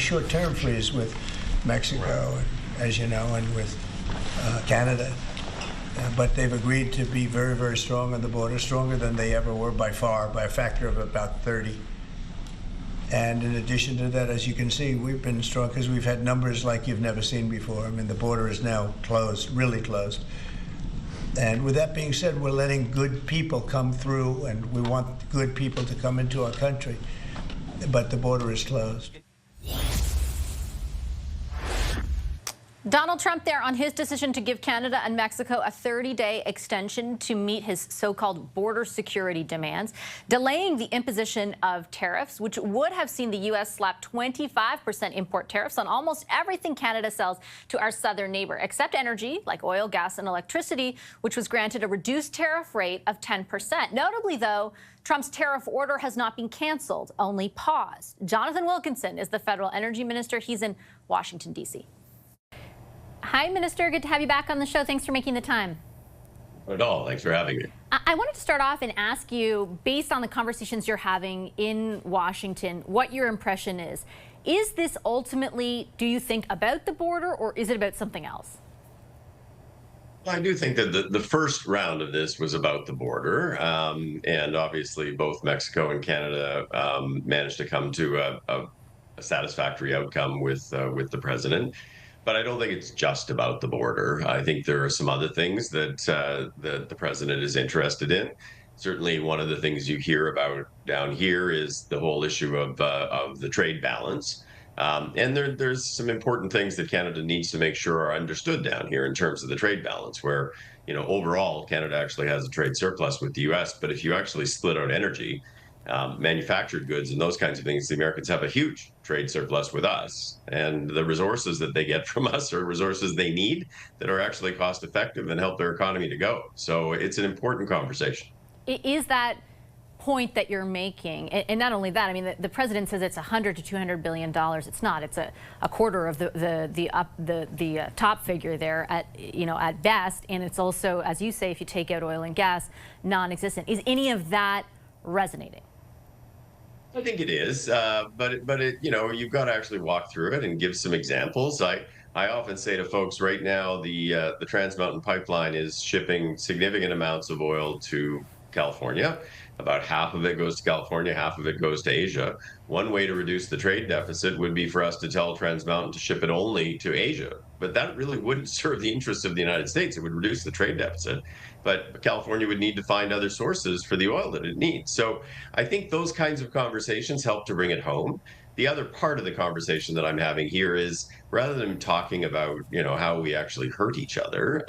short-term freeze with Mexico, as you know, and with Canada. But they've agreed to be very, very strong on the border, stronger than they ever were by far, by a factor of about 30. And in addition to that, as you can see, we've been strong because we've had numbers like you've never seen before. I mean, the border is now closed, really closed. And with that being said, we're letting good people come through, and we want good people to come into our country. But the border is closed. Donald Trump there on his decision to give Canada and Mexico a 30-day extension to meet his so-called border security demands, delaying the imposition of tariffs, which would have seen the U.S. slap 25% import tariffs on almost everything Canada sells to our southern neighbor, except energy, like oil, gas, and electricity, which was granted a reduced tariff rate of 10%. Notably, though, Trump's tariff order has not been canceled, only paused. Jonathan Wilkinson is the federal energy minister. He's in Washington, D.C. Hi, Minister. Good to have you back on the show. Thanks for making the time. Not at all. Thanks for having me. I wanted to start off and ask you, based on the conversations you're having in Washington, what your impression is. Is this ultimately, do you think, about the border, or is it about something else? Well, I do think that the first round of this was about the border, and obviously both Mexico and Canada managed to come to a satisfactory outcome with the president. But I don't think it's just about the border. I think there are some other things that the president is interested in. Certainly, one of the things you hear about down here is the whole issue of the trade balance. And there's some important things that Canada needs to make sure are understood down here in terms of the trade balance, where, you know, overall, Canada actually has a trade surplus with the U.S. But if you actually split out energy, manufactured goods and those kinds of things, the Americans have a huge trade surplus with us, and the resources that they get from us are resources they need that are actually cost effective and help their economy to go. So it's an important conversation. Is that point that you're making, and not only that, I mean, the president says it's $100 to $200 billion. It's not. It's a quarter of the top figure there at best, and it's also, as you say, if you take out oil and gas, non-existent. Is any of that resonating? I think it is, but you know, you've got to actually walk through it and give some examples. I often say to folks right now, the Trans Mountain Pipeline is shipping significant amounts of oil to California. About half of it goes to California, half of it goes to Asia. One way to reduce the trade deficit would be for us to tell Trans Mountain to ship it only to Asia. But that really wouldn't serve the interests of the United States. It would reduce the trade deficit. But California would need to find other sources for the oil that it needs. So I think those kinds of conversations help to bring it home. The other part of the conversation that I'm having here is, rather than talking about, you know, how we actually hurt each other,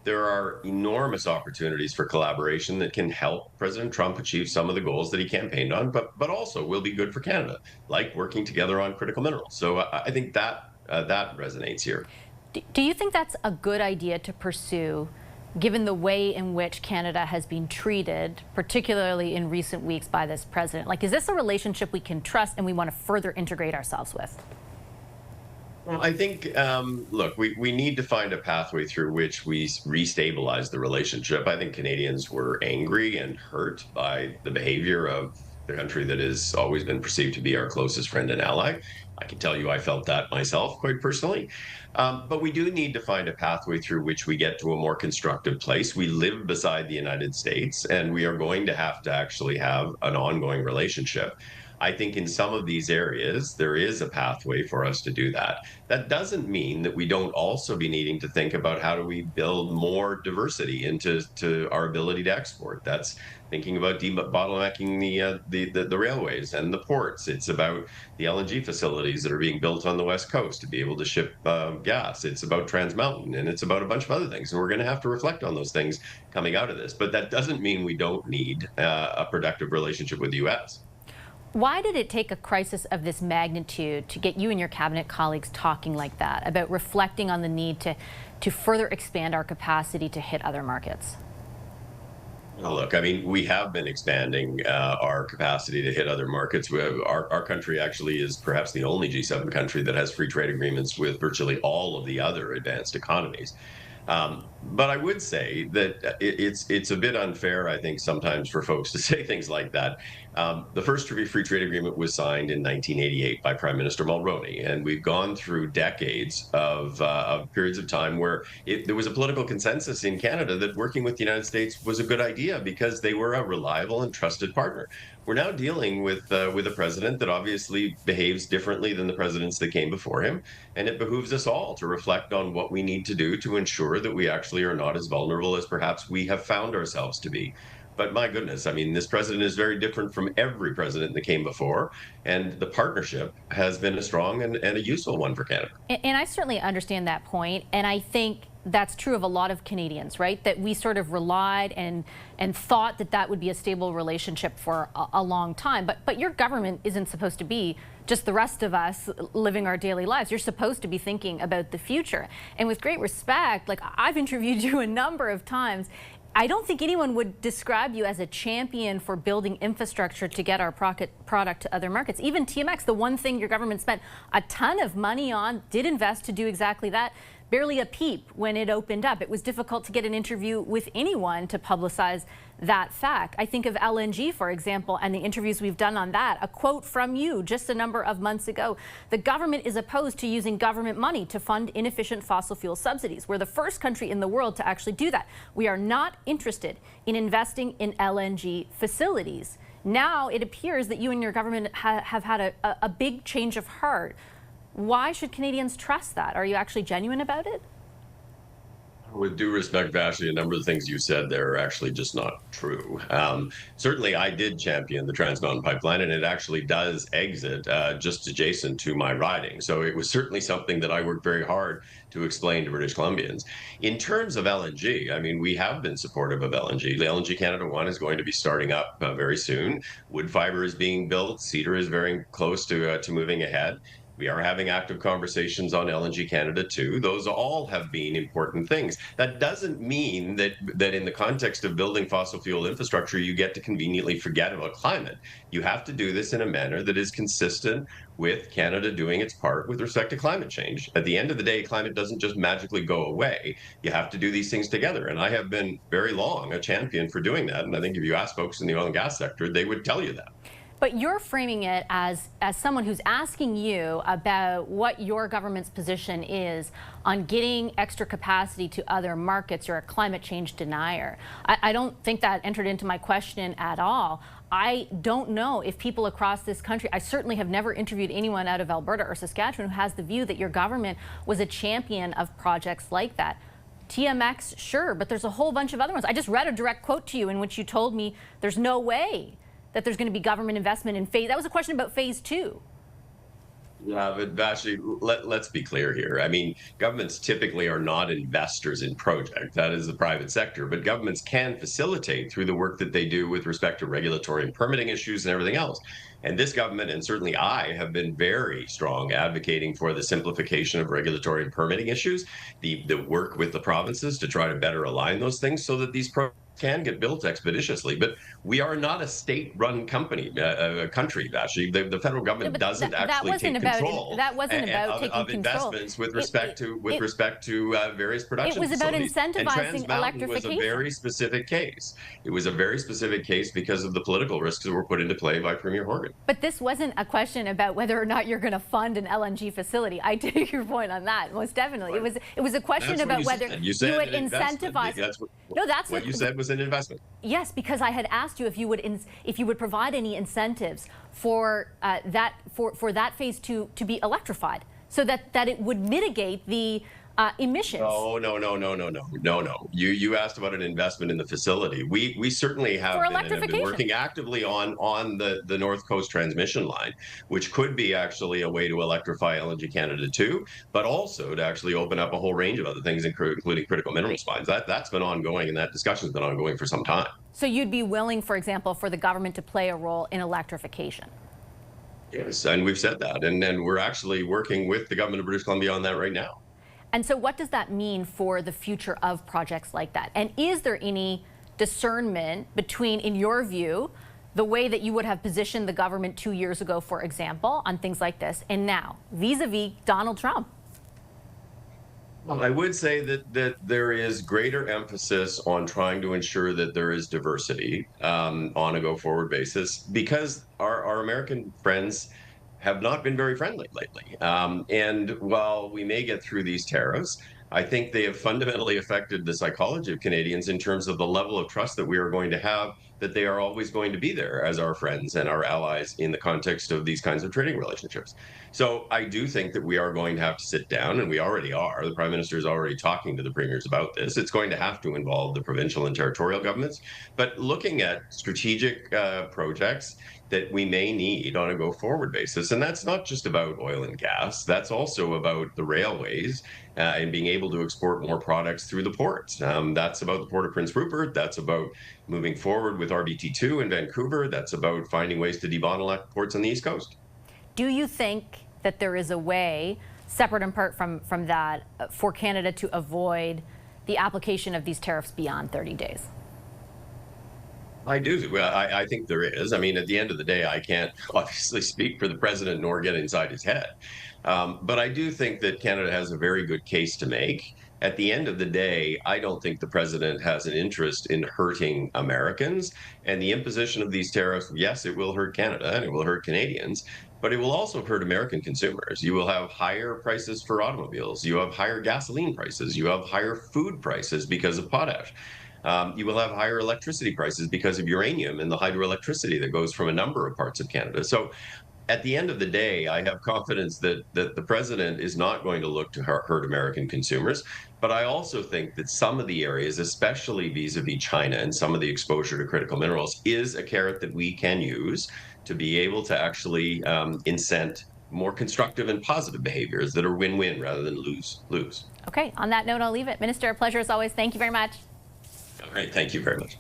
there are enormous opportunities for collaboration that can help President Trump achieve some of the goals that he campaigned on, but also will be good for Canada, like working together on critical minerals. So I think that resonates here. Do you think that's a good idea to pursue, given the way in which Canada has been treated, particularly in recent weeks by this president? Like, is this a relationship we can trust and we want to further integrate ourselves with? Well, I think, look, we need to find a pathway through which we restabilize the relationship. I think Canadians were angry and hurt by the behavior of the country that has always been perceived to be our closest friend and ally. I can tell you I felt that myself quite personally. But we do need to find a pathway through which we get to a more constructive place. We live beside the United States, and we are going to have to actually have an ongoing relationship. I think in some of these areas, there is a pathway for us to do that. That doesn't mean that we don't also be needing to think about how do we build more diversity into our ability to export. That's thinking about debottlenecking the railways and the ports. It's about the LNG facilities that are being built on the West Coast to be able to ship gas. It's about Trans Mountain, and it's about a bunch of other things. And we're going to have to reflect on those things coming out of this. But that doesn't mean we don't need a productive relationship with the U.S. Why did it take a crisis of this magnitude to get you and your cabinet colleagues talking like that, about reflecting on the need to further expand our capacity to hit other markets? Well, look, I mean, we have been expanding our capacity to hit other markets. Our country actually is perhaps the only G7 country that has free trade agreements with virtually all of the other advanced economies. But I would say that it's a bit unfair, I think, sometimes for folks to say things like that. The first free trade agreement was signed in 1988 by Prime Minister Mulroney, and we've gone through decades of periods of time where there was a political consensus in Canada that working with the United States was a good idea because they were a reliable and trusted partner. We're now dealing with a president that obviously behaves differently than the presidents that came before him, and it behooves us all to reflect on what we need to do to ensure that we actually are not as vulnerable as perhaps we have found ourselves to be. But my goodness, I mean, this president is very different from every president that came before, and the partnership has been a strong and a useful one for Canada. And I certainly understand that point, and I think that's true of a lot of Canadians, right? That we sort of relied and thought that that would be a stable relationship for a long time. But your government isn't supposed to be just the rest of us living our daily lives. You're supposed to be thinking about the future. And with great respect, like I've interviewed you a number of times, I don't think anyone would describe you as a champion for building infrastructure to get our product to other markets. Even TMX, the one thing your government spent a ton of money on, did invest to do exactly that. Barely a peep when it opened up. It was difficult to get an interview with anyone to publicize that fact. I think of LNG, for example, and the interviews we've done on that. A quote from you just a number of months ago: the government is opposed to using government money to fund inefficient fossil fuel subsidies. We're the first country in the world to actually do that. We are not interested in investing in LNG facilities. Now it appears that you and your government have had a big change of heart. Why should Canadians trust that? Are you actually genuine about it? With due respect, Vassy, a number of the things you said there are actually just not true. Certainly, I did champion the Trans Mountain Pipeline, and it actually does exit just adjacent to my riding. So it was certainly something that I worked very hard to explain to British Columbians. In terms of LNG, I mean, we have been supportive of LNG. The LNG Canada-1 is going to be starting up very soon. Wood fiber is being built. Cedar is very close to moving ahead. We are having active conversations on LNG Canada too. Those all have been important things. That doesn't mean that in the context of building fossil fuel infrastructure, you get to conveniently forget about climate. You have to do this in a manner that is consistent with Canada doing its part with respect to climate change. At the end of the day, climate doesn't just magically go away. You have to do these things together. And I have been very long a champion for doing that. And I think if you ask folks in the oil and gas sector, they would tell you that. But you're framing it as someone who's asking you about what your government's position is on getting extra capacity to other markets. You're a climate change denier. I don't think that entered into my question at all. I don't know if people across this country, I certainly have never interviewed anyone out of Alberta or Saskatchewan who has the view that your government was a champion of projects like that. TMX, sure, but there's a whole bunch of other ones. I just read a direct quote to you in which you told me there's no way that there's going to be government investment in phase. That was a question about phase 2. Yeah, but Vassy, let's be clear here. I mean, governments typically are not investors in projects. That is the private sector. But governments can facilitate through the work that they do with respect to regulatory and permitting issues and everything else. And this government, and certainly I, have been very strong advocating for the simplification of regulatory and permitting issues, the work with the provinces to try to better align those things so that these projects can get built expeditiously. But we are not a state-run country, Vassy. The federal government doesn't actually take control. That wasn't about taking of control. Investments with respect to various production facilities. It was about incentivizing incentivizing electrification. Was a very specific case. It was a very specific case because of the political risks that were put into play by Premier Horgan. But this wasn't a question about whether or not you're going to fund an LNG facility. I take your point on that, most definitely. Right. It was a question about whether you would incentivize. That's what you said was an investment. Yes, because I had asked you if you would provide any incentives for that phase 2 to be electrified, so that it would mitigate the emissions. No. You asked about an investment in the facility. We certainly have been working actively on the North Coast transmission line, which could be actually a way to electrify LNG Canada too, but also to actually open up a whole range of other things, including critical minerals mines. That's been ongoing, and that discussion's been ongoing for some time. So you'd be willing, for example, for the government to play a role in electrification? Yes, and we've said that, and we're actually working with the government of British Columbia on that right now. And so what does that mean for the future of projects like that? And is there any discernment between, in your view, the way that you would have positioned the government 2 years ago, for example, on things like this, and now, vis-a-vis Donald Trump? Well, I would say that there is greater emphasis on trying to ensure that there is diversity on a go forward basis because our American friends have not been very friendly lately. And while we may get through these tariffs, I think they have fundamentally affected the psychology of Canadians in terms of the level of trust that we are going to have that they are always going to be there as our friends and our allies in the context of these kinds of trading relationships. So I do think that we are going to have to sit down, and we already are. The Prime Minister is already talking to the premiers about this. It's going to have to involve the provincial and territorial governments. But looking at strategic projects that we may need on a go forward basis. And that's not just about oil and gas, that's also about the railways and being able to export more products through the ports. That's about the Port of Prince Rupert. That's about moving forward with RBT2 in Vancouver. That's about finding ways to debottleneck ports on the East Coast. Do you think that there is a way, separate and apart from that, for Canada to avoid the application of these tariffs beyond 30 days? I do. Well, I think there is. I mean, at the end of the day, I can't obviously speak for the president nor get inside his head. But I do think that Canada has a very good case to make. At the end of the day, I don't think the president has an interest in hurting Americans. And the imposition of these tariffs, yes, it will hurt Canada and it will hurt Canadians, but it will also hurt American consumers. You will have higher prices for automobiles. You have higher gasoline prices. You have higher food prices because of potash. You will have higher electricity prices because of uranium and the hydroelectricity that goes from a number of parts of Canada. So at the end of the day, I have confidence that the president is not going to look to hurt American consumers. But I also think that some of the areas, especially vis-a-vis China and some of the exposure to critical minerals, is a carrot that we can use to be able to actually incent more constructive and positive behaviors that are win-win rather than lose-lose. Okay, on that note, I'll leave it. Minister, a pleasure as always. Thank you very much. All right, thank you very much.